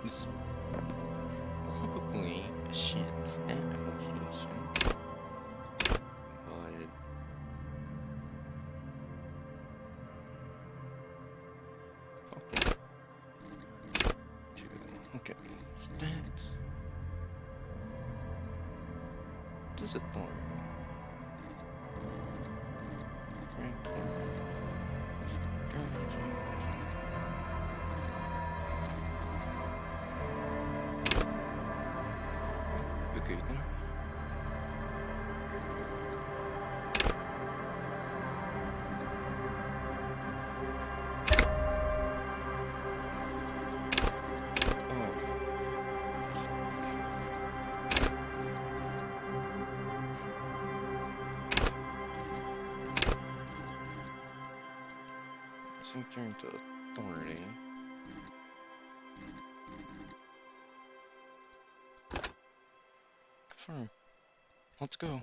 It's probably a shit stat application, but fuck it. Okay, stats. What is a thorn? Okay then. So turn to authority. Confirm. Let's go.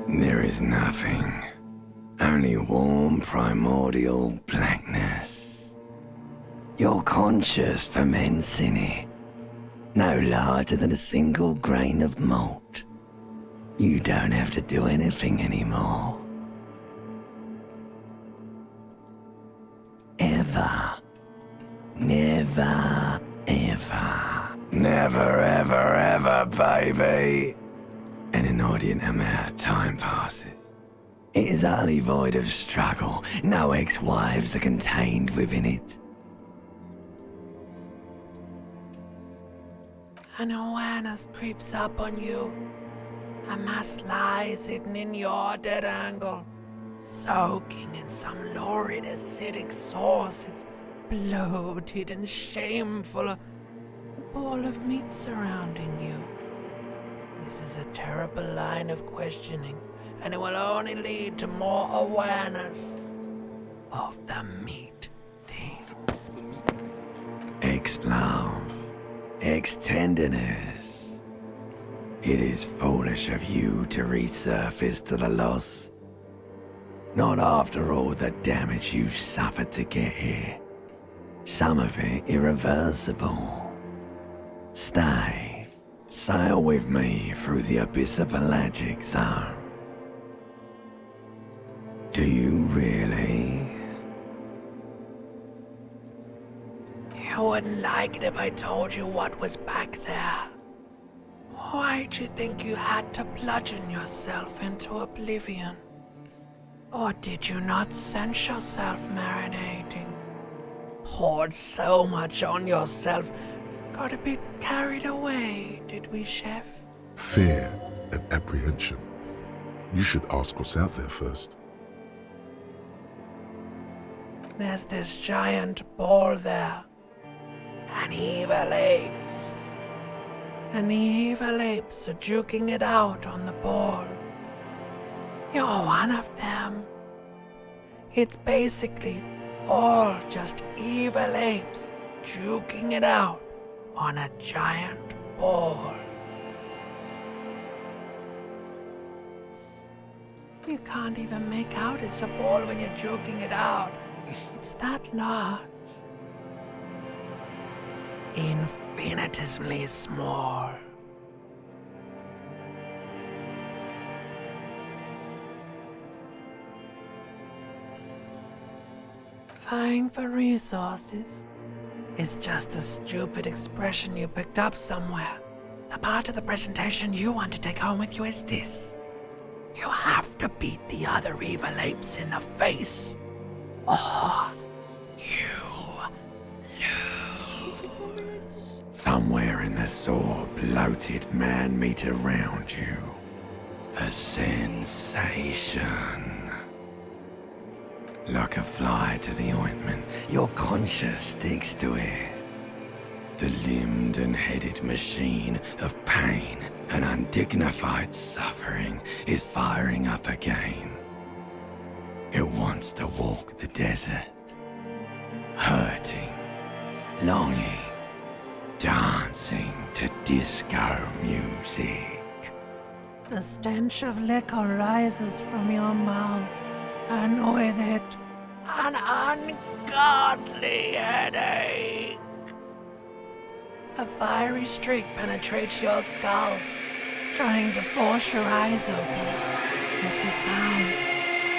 There is nothing. Only warm primordial blackness. Your conscious ferments in it. No larger than a single grain of malt. You don't have to do anything anymore. Ever. Never, ever. Never, ever, ever, baby. An inordinate amount of time passes. It is utterly void of struggle. No ex-wives are contained within it. An awareness creeps up on you. A mass lies hidden in your dead angle, soaking in some lurid acidic source. It's bloated and shameful, a ball of meat surrounding you. This is a terrible line of questioning, and it will only lead to more awareness of the meat thing. Ex-love, ex-tenderness. It is foolish of you to resurface to the loss. Not after all the damage you've suffered to get here. Some of it irreversible. Stay. Sail with me through the abyss of pelagic zone. Do you really? You wouldn't like it if I told you what was back there. Why'd you think you had to bludgeon yourself into oblivion? Or did you not sense yourself marinating? Poured so much on yourself, got a bit carried away, did we, Chef? Fear and apprehension. You should ask what's out there first. There's this giant ball there. An evil apes. And the evil apes are juking it out on the ball. You're one of them. It's basically all just evil apes juking it out on a giant ball. You can't even make out it's a ball when you're joking it out. It's that large. Infinitesimally small. Vying for resources is just a stupid expression you picked up somewhere. The part of the presentation you want to take home with you is this. You have to beat the other evil apes in the face, or you lose. Somewhere in the sore, bloated man-meat around you. A sensation. Like a fly to the ointment, your conscience sticks to it. The limbed and headed machine of pain and undignified suffering is firing up again. It wants to walk the desert, hurting, longing, dancing to disco music. The stench of liquor rises from your mouth, and with it, an ungodly headache. A fiery streak penetrates your skull, trying to force your eyes open. It's a sound,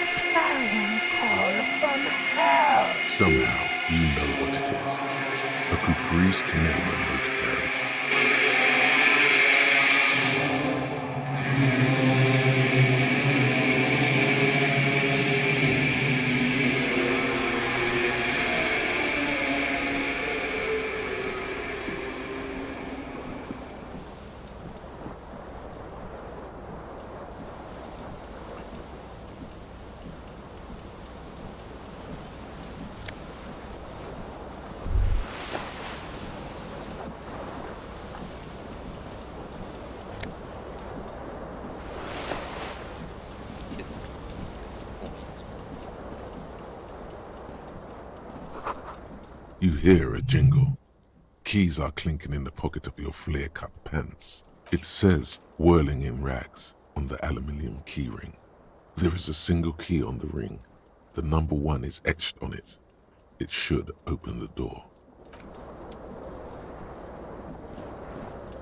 a clarion call from hell. Somehow, you know what it is. A Caprice Canadian motor carriage. You hear a jingle. Keys are clinking in the pocket of your flare-cut pants. It says, whirling in rags, on the aluminium keyring. There is a single key on the ring. The number 1 is etched on it. It should open the door.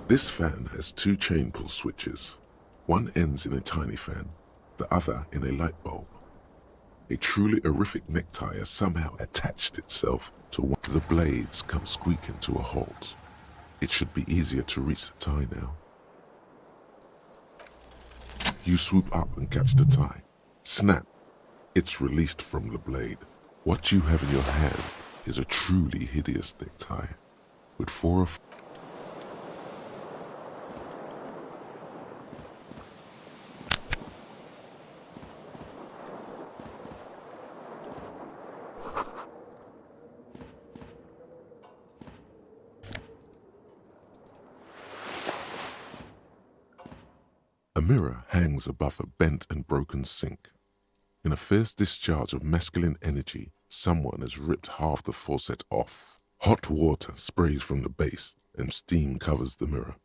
This fan has 2 chain pull switches. One ends in a tiny fan, the other in a light bulb. A truly horrific necktie has somehow attached itself to one. The blades come squeaking to a halt. It should be easier to reach the tie now. You swoop up and catch the tie. Snap! It's released from the blade. What you have in your hand is a truly hideous necktie, with 4 or 5. A mirror hangs above a bent and broken sink. In a fierce discharge of masculine energy, someone has ripped half the faucet off. Hot water sprays from the base and steam covers the mirror.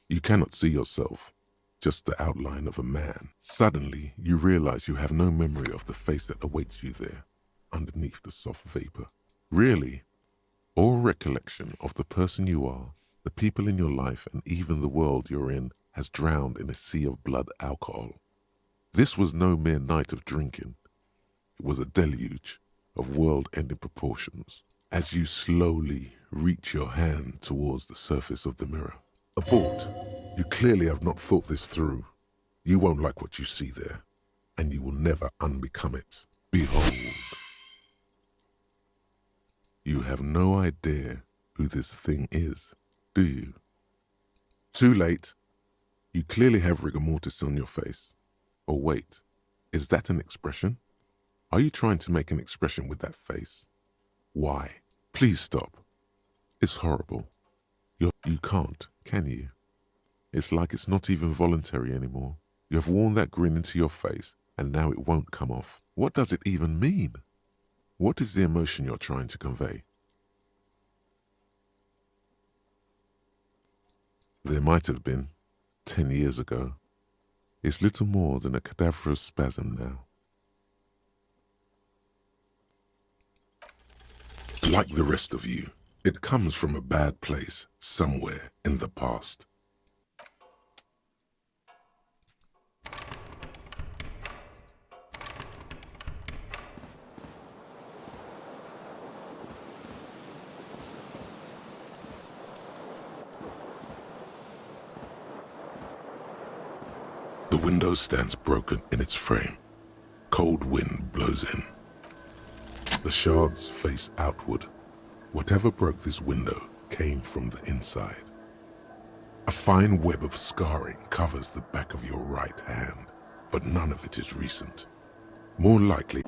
You cannot see yourself, just the outline of a man. Suddenly, you realize you have no memory of the face that awaits you there, underneath the soft vapor. Really, all recollection of the person you are, the people in your life, and even the world you're in has drowned in a sea of blood alcohol. This was no mere night of drinking. It was a deluge of world-ending proportions. As you slowly reach your hand towards the surface of the mirror. Abort. You clearly have not thought this through. You won't like what you see there, and you will never unbecome it. Behold. You have no idea who this thing is, do you? Too late. You clearly have rigor mortis on your face. Or wait, is that an expression? Are you trying to make an expression with that face? Why? Please stop. It's horrible. You can't, can you? It's like it's not even voluntary anymore. You have worn that grin into your face, and now it won't come off. What does it even mean? What is the emotion you're trying to convey? There might have been, 10 years ago. It's little more than a cadaverous spasm now. Like the rest of you, it comes from a bad place somewhere in the past. The window stands broken in its frame. Cold wind blows in. The shards face outward. Whatever broke this window came from the inside. A fine web of scarring covers the back of your right hand, but none of it is recent. More likely,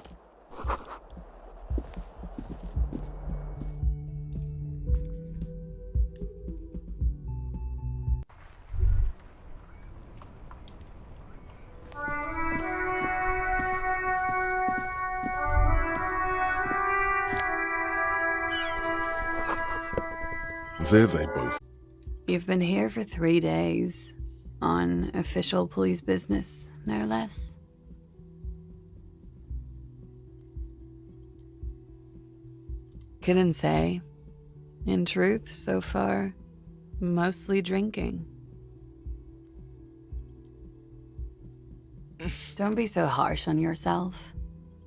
there they both. You've been here for 3 days. On official police business, no less. Couldn't say. In truth, so far, mostly drinking. Don't be so harsh on yourself.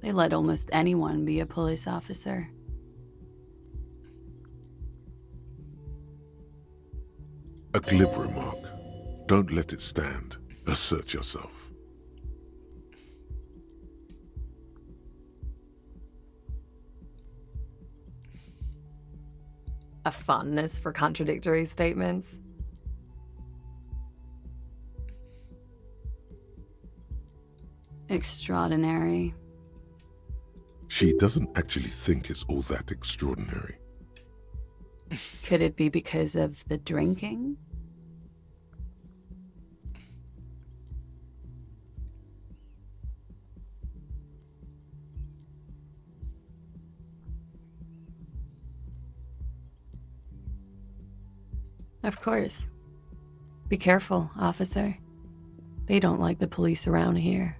They let almost anyone be a police officer. A glib remark. Don't let it stand. Assert yourself. A fondness for contradictory statements. Extraordinary. She doesn't actually think it's all that extraordinary. Could it be because of the drinking? Of course. Be careful, officer. They don't like the police around here.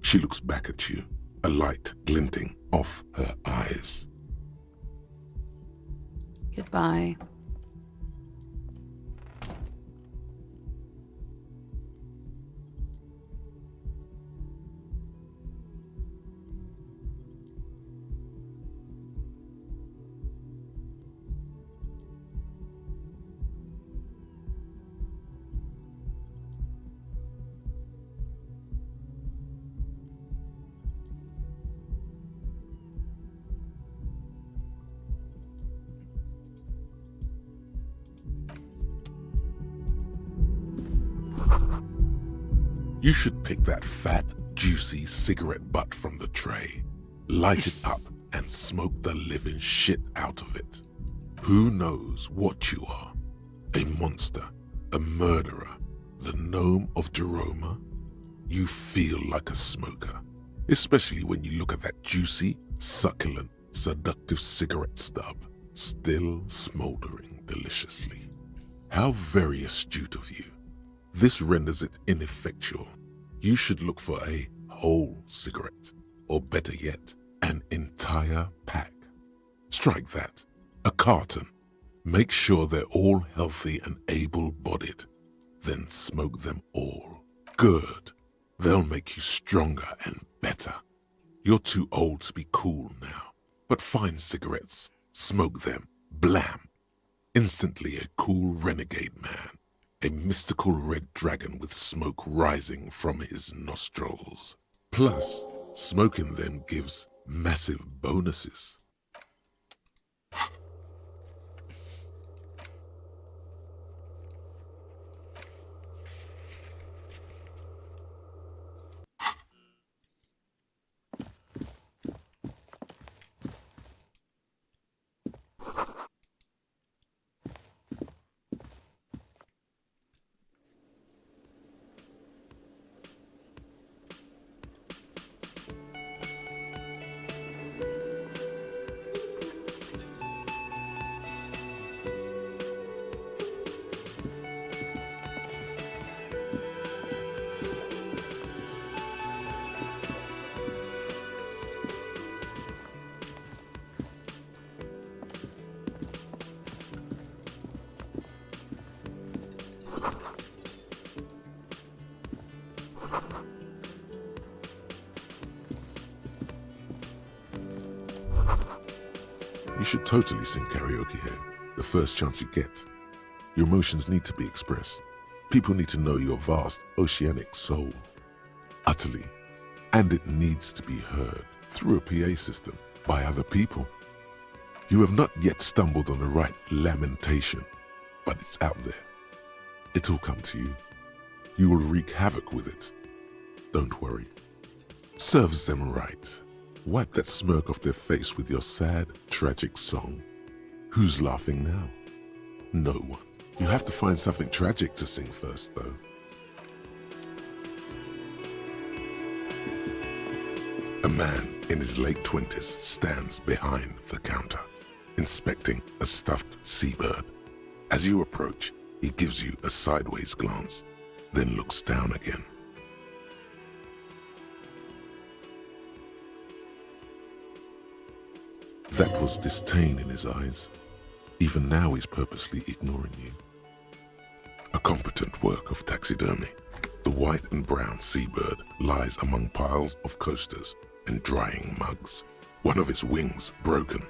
She looks back at you, a light glinting off her eyes. Goodbye. You should pick that fat, juicy cigarette butt from the tray, light it up, and smoke the living shit out of it. Who knows what you are? A monster, a murderer, the gnome of Jeroma? You feel like a smoker, especially when you look at that juicy, succulent, seductive cigarette stub, still smoldering deliciously. How very astute of you. This renders it ineffectual. You should look for a whole cigarette, or better yet, an entire pack. Strike that. A carton. Make sure they're all healthy and able-bodied. Then smoke them all. Good. They'll make you stronger and better. You're too old to be cool now, but find cigarettes, smoke them, blam. Instantly a cool renegade man. A mystical red dragon with smoke rising from his nostrils. Plus, smoking them gives massive bonuses. You should totally sing karaoke here, the first chance you get. Your emotions need to be expressed. People need to know your vast, oceanic soul. Utterly. And it needs to be heard through a PA system by other people. You have not yet stumbled on the right lamentation, but it's out there. It'll come to you. You will wreak havoc with it. Don't worry. Serves them right. Wipe that smirk off their face with your sad, tragic song. Who's laughing now? No one. You have to find something tragic to sing first, though. A man in his late 20s stands behind the counter, inspecting a stuffed seabird. As you approach, he gives you a sideways glance, then looks down again. That was disdain in his eyes. Even now he's purposely ignoring you. A competent work of taxidermy. The white and brown seabird lies among piles of coasters and drying mugs. One of its wings broken.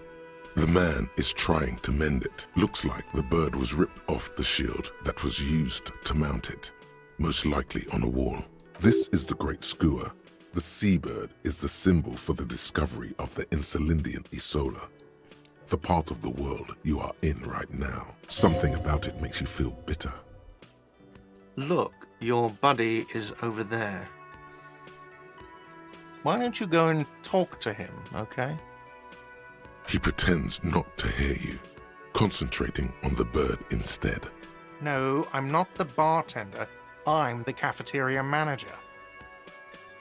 The man is trying to mend it. Looks like the bird was ripped off the shield that was used to mount it, most likely on a wall. This is the Great Skua. The seabird is the symbol for the discovery of the Insulindian Isola, the part of the world you are in right now. Something about it makes you feel bitter. Look, your buddy is over there. Why don't you go and talk to him, okay? He pretends not to hear you, concentrating on the bird instead. No, I'm not the bartender. I'm the cafeteria manager.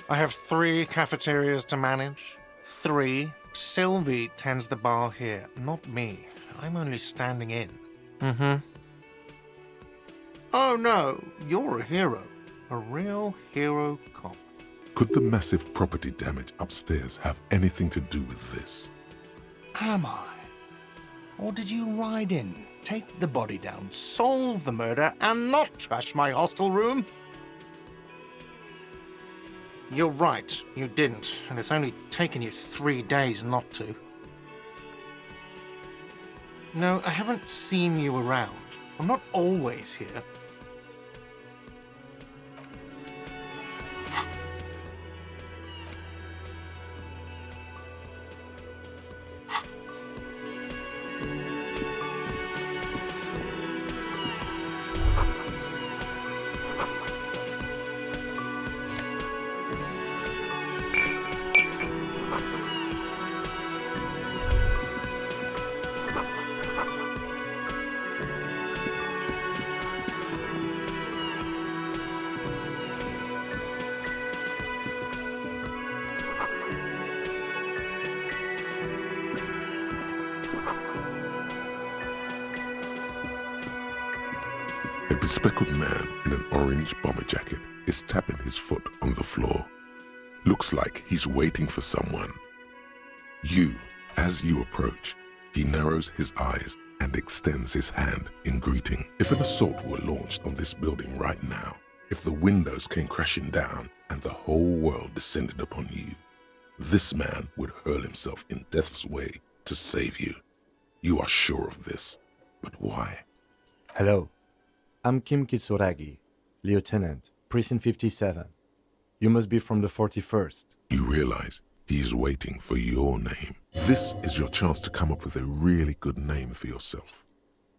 I have 3 cafeterias to manage. 3. Sylvie tends the bar here, not me. I'm only standing in. Oh no, you're a hero. A real hero cop. Could the massive property damage upstairs have anything to do with this? Am I? Or did you ride in, take the body down, solve the murder, and not trash my hostel room? You're right, you didn't, and it's only taken you 3 days not to. No, I haven't seen you around. I'm not always here. A bespectacled man in an orange bomber jacket is tapping his foot on the floor. Looks like he's waiting for someone. As you approach, he narrows his eyes and extends his hand in greeting. If an assault were launched on this building right now, if the windows came crashing down and the whole world descended upon you, this man would hurl himself in death's way to save you. You are sure of this, but why? Hello, I'm Kim Kitsuragi, Lieutenant, Precinct 57. You must be from the 41st. You realize he is waiting for your name. This is your chance to come up with a really good name for yourself.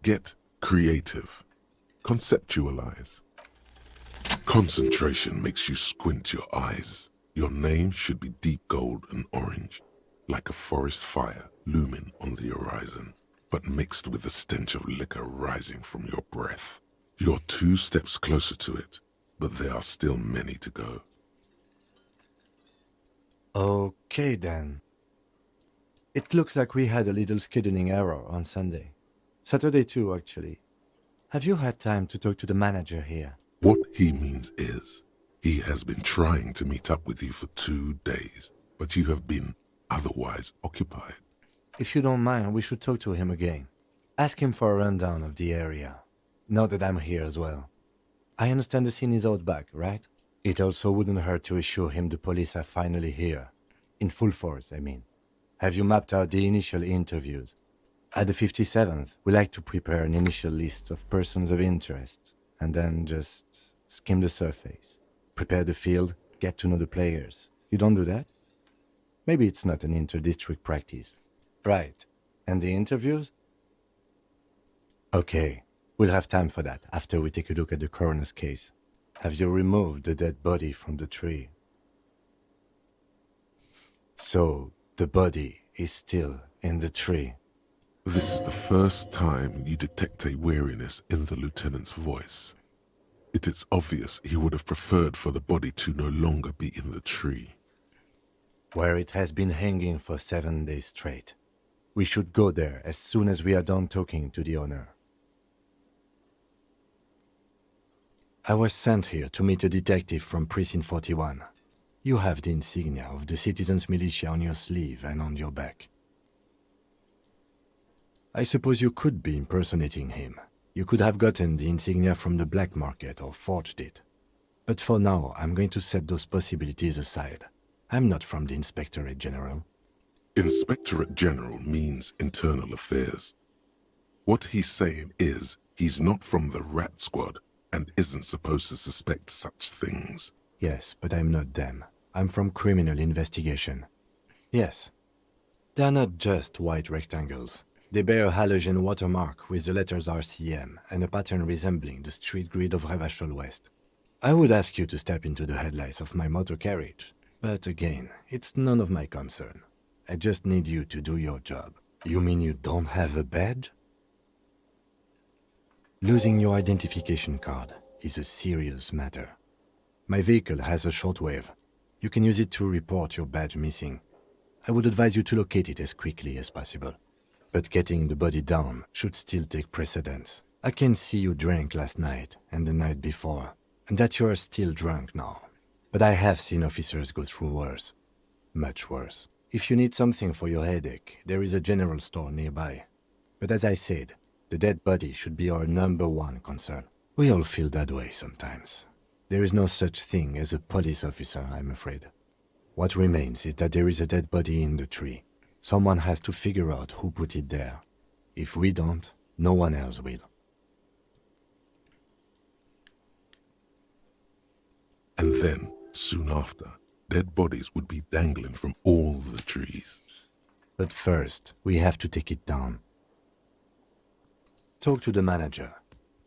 Get creative. Conceptualize. Concentration makes you squint your eyes. Your name should be deep gold and orange, like a forest fire looming on the horizon, but mixed with the stench of liquor rising from your breath. You're 2 steps closer to it, but there are still many to go. Okay then. It looks like we had a little scheduling error on Sunday. Saturday too, actually. Have you had time to talk to the manager here? What he means is, he has been trying to meet up with you for 2 days, but you have been otherwise occupied. If you don't mind, we should talk to him again. Ask him for a rundown of the area. Now that I'm here as well. I understand the scene is out back, right? It also wouldn't hurt to assure him the police are finally here. In full force, I mean. Have you mapped out the initial interviews? At the 57th, we like to prepare an initial list of persons of interest, and then just skim the surface. Prepare the field, get to know the players. You don't do that? Maybe it's not an inter-district practice. Right. And the interviews? Okay. We'll have time for that after we take a look at the coroner's case. Have you removed the dead body from the tree? So, the body is still in the tree. This is the first time you detect a weariness in the lieutenant's voice. It is obvious he would have preferred for the body to no longer be in the tree. Where it has been hanging for 7 days straight. We should go there as soon as we are done talking to the owner. I was sent here to meet a detective from Precinct 41. You have the insignia of the citizens' militia on your sleeve and on your back. I suppose you could be impersonating him. You could have gotten the insignia from the black market or forged it. But for now, I'm going to set those possibilities aside. I'm not from the Inspectorate General. Inspectorate General means internal affairs. What he's saying is he's not from the rat squad and isn't supposed to suspect such things. Yes, but I'm not them. I'm from criminal investigation. Yes. They're not just white rectangles. They bear a halogen watermark with the letters RCM and a pattern resembling the street grid of Revachol West. I would ask you to step into the headlights of my motor carriage, but again, it's none of my concern. I just need you to do your job. You mean you don't have a badge? Losing your identification card is a serious matter. My vehicle has a shortwave. You can use it to report your badge missing. I would advise you to locate it as quickly as possible. But getting the body down should still take precedence. I can see you drank last night and the night before, and that you are still drunk now. But I have seen officers go through worse. Much worse. If you need something for your headache, there is a general store nearby. But as I said, the dead body should be our #1 concern. We all feel that way sometimes. There is no such thing as a police officer, I'm afraid. What remains is that there is a dead body in the tree. Someone has to figure out who put it there. If we don't, no one else will. And then, soon after, dead bodies would be dangling from all the trees. But first, we have to take it down. Talk to the manager.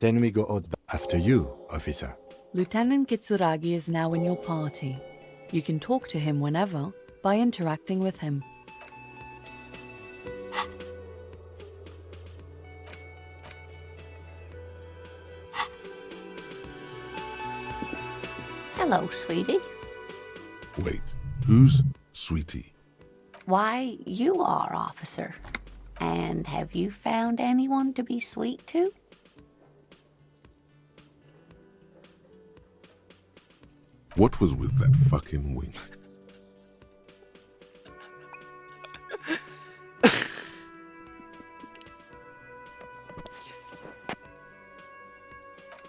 Then we go out after you, officer. Lieutenant Kitsuragi is now in your party. You can talk to him whenever by interacting with him. Hello, sweetie. Wait, who's Sweetie? Why, you are, officer. And have you found anyone to be sweet to? What was with that fucking wink?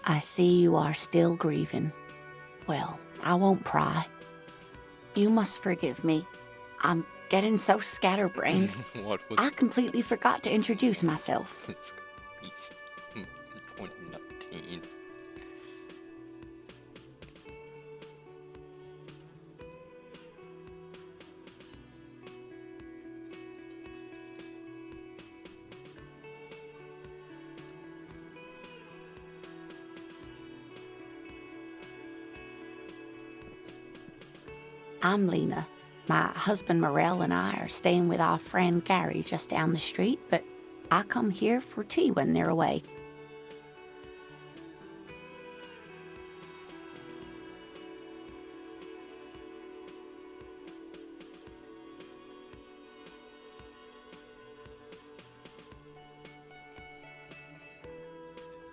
I see you are still grieving. Well, I won't pry. You must forgive me. I'm getting so scatterbrained. What was I completely forgot to introduce myself. this? 2019. I'm Lena. My husband Morel and I are staying with our friend Gary just down the street, but I come here for tea when they're away.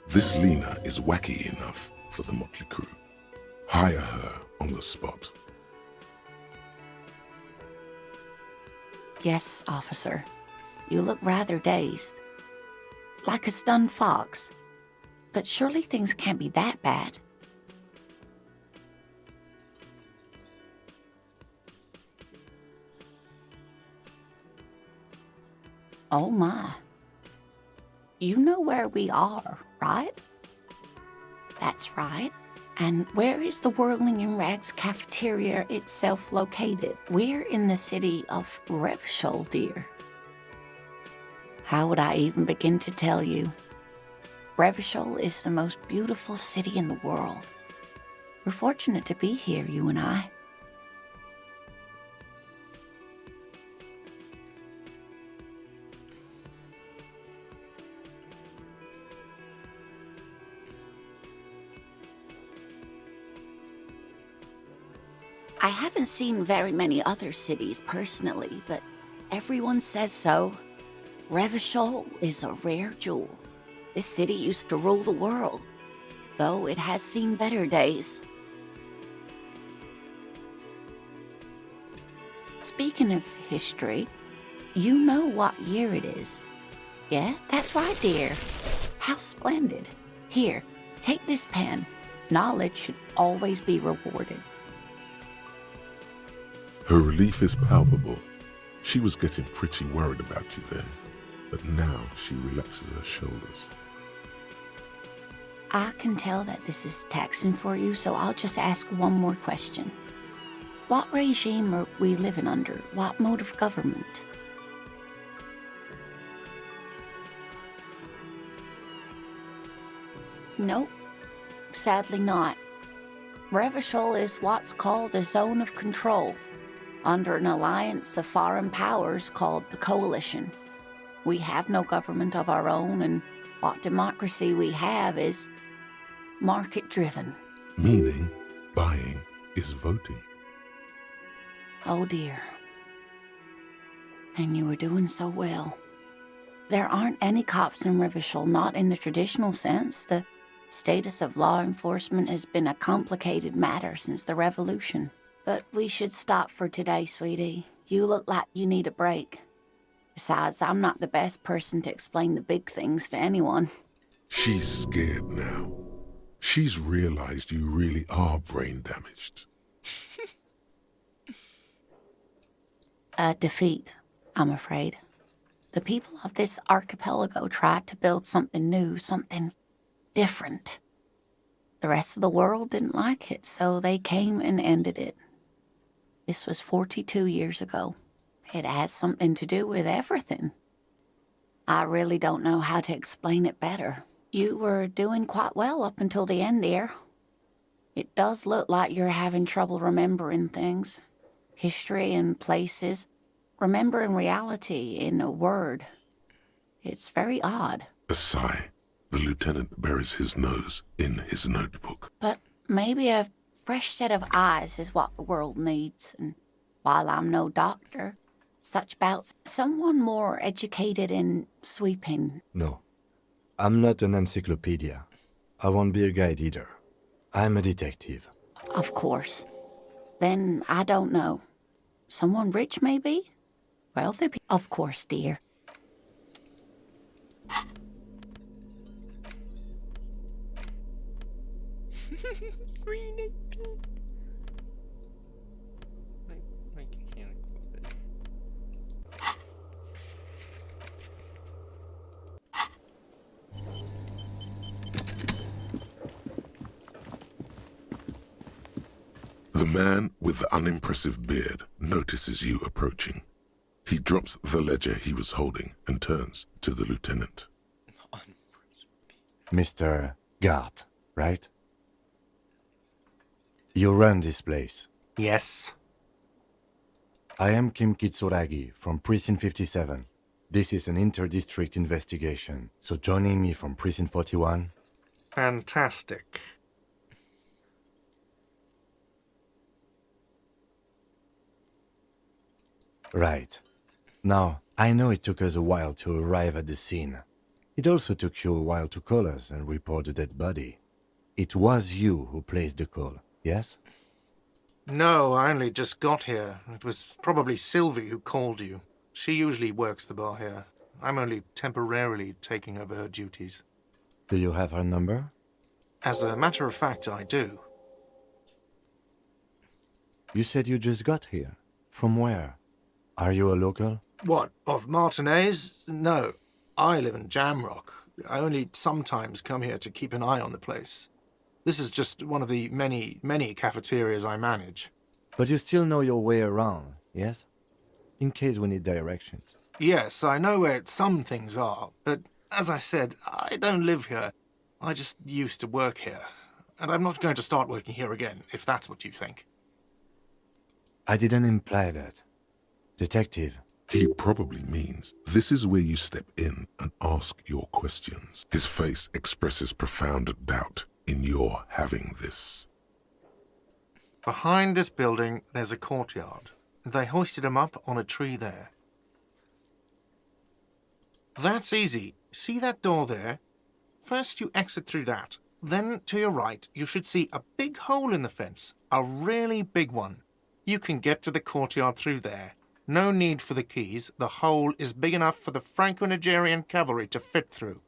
This Lena is wacky enough for the motley crew. Hire her on the spot. Yes, officer. You look rather dazed. Like a stunned fox. But surely things can't be that bad. Oh my. You know where we are, right? That's right. And where is the Whirling in Rags cafeteria itself located? We're in the city of Revachol, dear. How would I even begin to tell you? Revachol is the most beautiful city in the world. We're fortunate to be here, you and I. I haven't seen very many other cities personally, but everyone says so. Revachol is a rare jewel. This city used to rule the world, though it has seen better days. Speaking of history, you know what year it is. Yeah, that's right, dear. How splendid. Here, take this pen. Knowledge should always be rewarded. Her relief is palpable. She was getting pretty worried about you then, but now she relaxes her shoulders. I can tell that this is taxing for you, so I'll just ask one more question. What regime are we living under? What mode of government? Nope, sadly not. Revachol is what's called a zone of control, under an alliance of foreign powers called the Coalition. We have no government of our own, and what democracy we have is market-driven. Meaning, buying is voting. Oh dear. And you were doing so well. There aren't any cops in Revachol, not in the traditional sense. The status of law enforcement has been a complicated matter since the revolution. But we should stop for today, sweetie. You look like you need a break. Besides, I'm not the best person to explain the big things to anyone. She's scared now. She's realized you really are brain damaged. A defeat, I'm afraid. The people of this archipelago tried to build something new, something different. The rest of the world didn't like it, so they came and ended it. This was 42 years ago. It has something to do with everything. I really don't know how to explain it better. You were doing quite well up until the end there. It does look like you're having trouble remembering things. History and places. Remembering reality in a word. It's very odd. A sigh. The lieutenant buries his nose in his notebook. But maybe a fresh set of eyes is what the world needs. And while I'm no doctor, such bouts, someone more educated in sweeping. No, I'm not an encyclopedia. I won't be a guide either. I'm a detective. Of course. Then I don't know. Someone rich, maybe? Wealthy? Of course, dear. Green again. I can't equip it. The man with the unimpressive beard notices you approaching. He drops the ledger he was holding and turns to the lieutenant. Mr. Gart, right? You run this place. Yes. I am Kim Kitsuragi from Precinct 57. This is an inter-district investigation, so joining me from Precinct 41... Fantastic. Right. Now, I know it took us a while to arrive at the scene. It also took you a while to call us and report the dead body. It was you who placed the call, yes? No, I only just got here. It was probably Sylvie who called you. She usually works the bar here. I'm only temporarily taking over her duties. Do you have her number? As a matter of fact, I do. You said you just got here. From where? Are you a local? What, of Martinez? No, I live in Jamrock. I only sometimes come here to keep an eye on the place. This is just one of the many, many cafeterias I manage. But you still know your way around, yes? In case we need directions. Yes, I know where some things are, but as I said, I don't live here. I just used to work here. And I'm not going to start working here again, if that's what you think. I didn't imply that. Detective. He probably means this is where you step in and ask your questions. His face expresses profound doubt in your having this. Behind this building, there's a courtyard. They hoisted him up on a tree there. That's easy. See that door there? First you exit through that. Then to your right, you should see a big hole in the fence. A really big one. You can get to the courtyard through there. No need for the keys. The hole is big enough for the Franco-Nigerian cavalry to fit through.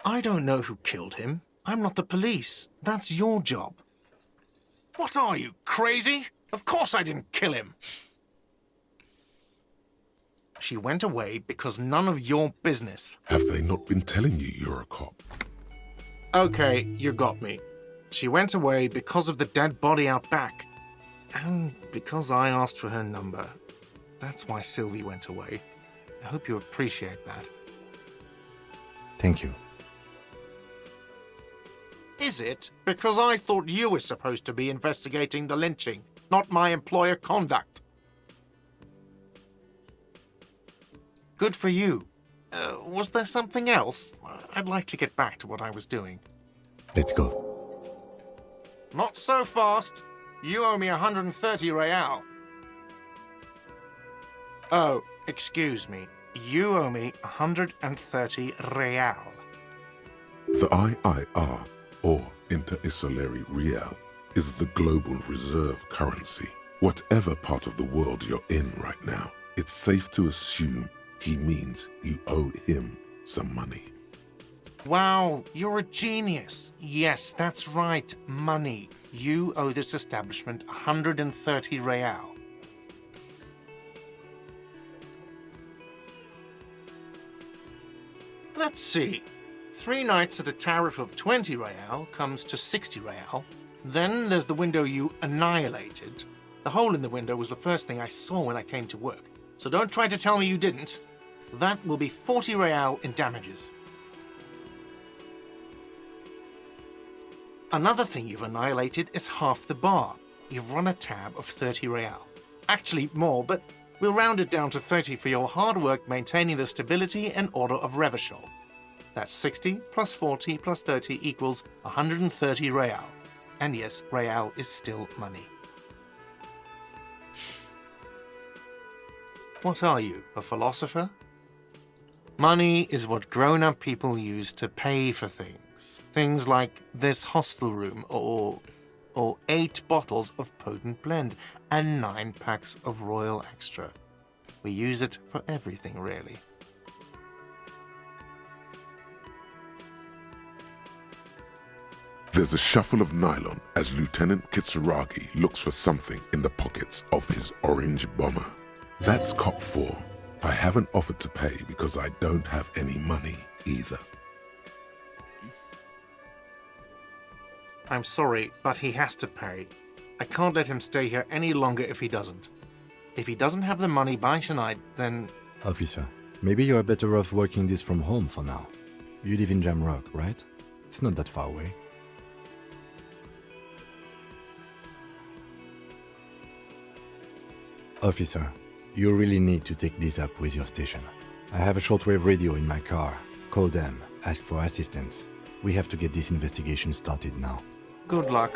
I don't know who killed him. I'm not the police. That's your job. What are you, crazy? Of course I didn't kill him. She went away because none of your business. Have they not been telling you you're a cop? Okay, you got me. She went away because of the dead body out back. And because I asked for her number. That's why Sylvie went away. I hope you appreciate that. Thank you. Is it? Because I thought you were supposed to be investigating the lynching, not my employer conduct. Good for you. Was there something else? I'd like to get back to what I was doing. Let's go. Not so fast. You owe me 130 real. Oh, excuse me. You owe me 130 real. The IIR, or Inter-Isolary Real, is the global reserve currency. Whatever part of the world you're in right now, it's safe to assume he means you owe him some money. Wow, you're a genius. Yes, that's right, money. You owe this establishment 130 real. Let's see. 3 nights at a tariff of 20 real comes to 60 real. Then there's the window you annihilated. The hole in the window was the first thing I saw when I came to work. So don't try to tell me you didn't. That will be 40 real in damages. Another thing you've annihilated is half the bar. You've run a tab of 30 real. Actually more, but we'll round it down to 30 for your hard work maintaining the stability and order of Revachol. That's 60 plus 40 plus 30 equals 130 real. And yes, real is still money. What are you, a philosopher? Money is what grown-up people use to pay for things. Things like this hostel room, or 8 bottles of potent blend, and 9 packs of Royal Extra. We use it for everything, really. There's a shuffle of nylon as Lieutenant Kitsuragi looks for something in the pockets of his orange bomber. That's Cop 4. I haven't offered to pay because I don't have any money either. I'm sorry, but he has to pay. I can't let him stay here any longer if he doesn't. If he doesn't have the money by tonight, then... Officer, maybe you're better off working this from home for now. You live in Jamrock, right? It's not that far away. Officer, you really need to take this up with your station. I have a shortwave radio in my car. Call them, ask for assistance. We have to get this investigation started now. Good luck.